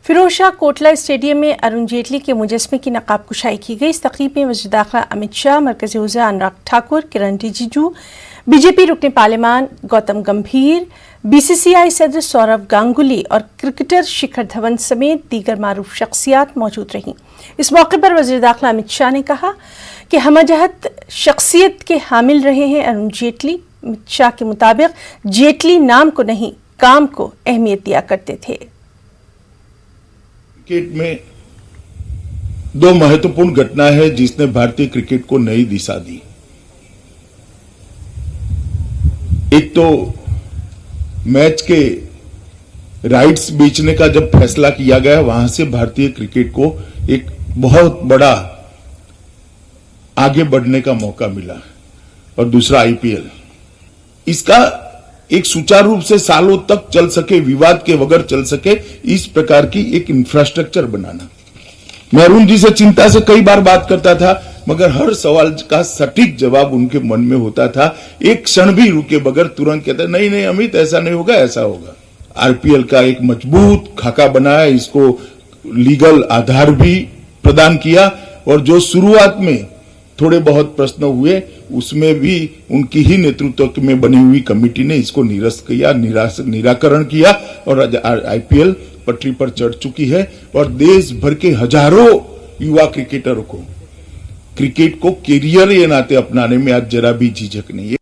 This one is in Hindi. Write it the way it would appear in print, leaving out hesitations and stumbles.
फिरोजशाह कोटला स्टेडियम में अरुण जेटली के मुजस्मे की नकाब कुशाई की गई। इस तकरीब में वज़ीर दाखिला अमित शाह, मरकज़ी वज़ीर अनुराग ठाकुर, किरण रिजिजू, बीजेपी रुकने पार्लियामान गौतम गंभीर, बीसीसीआई सदर सौरव गांगुली और क्रिकेटर शिखर धवन समेत दीगर मारूफ शख्सियात मौजूद रहीं। इस मौके पर वज़ीर दाखिला अमित शाह ने कहा कि हमजहत शख्सियत के हामिल रहे हैं अरुण जेटली। अमित शाह के मुताबिक जेटली नाम को नहीं, काम को अहमियत दिया करते थे। क्रिकेट में दो महत्वपूर्ण घटना है जिसने भारतीय क्रिकेट को नई दिशा दी। एक तो मैच के राइट्स बेचने का जब फैसला किया गया, वहां से भारतीय क्रिकेट को एक बहुत बड़ा आगे बढ़ने का मौका मिला। और दूसरा आईपीएल, इसका एक सुचारू रूप से सालों तक चल सके, विवाद के बगैर चल सके, इस प्रकार की एक इंफ्रास्ट्रक्चर बनाना। मैं अरुण जी से चिंता से कई बार बात करता था, मगर हर सवाल का सटीक जवाब उनके मन में होता था। एक क्षण भी रुके बगैर तुरंत कहते नहीं नहीं अमित, ऐसा नहीं होगा, ऐसा होगा। आईपीएल का एक मजबूत खाका बनाया, इसको लीगल आधार भी प्रदान किया और जो शुरुआत में थोड़े बहुत प्रश्न हुए, उसमें भी उनकी ही नेतृत्व में बनी हुई कमेटी ने इसको निरस्त किया, निराकरण किया और आईपीएल पटरी पर चढ़ चुकी है। और देश भर के हजारों युवा क्रिकेटरों को क्रिकेट को कैरियर के नाते अपनाने में आज जरा भी झिझक नहीं है।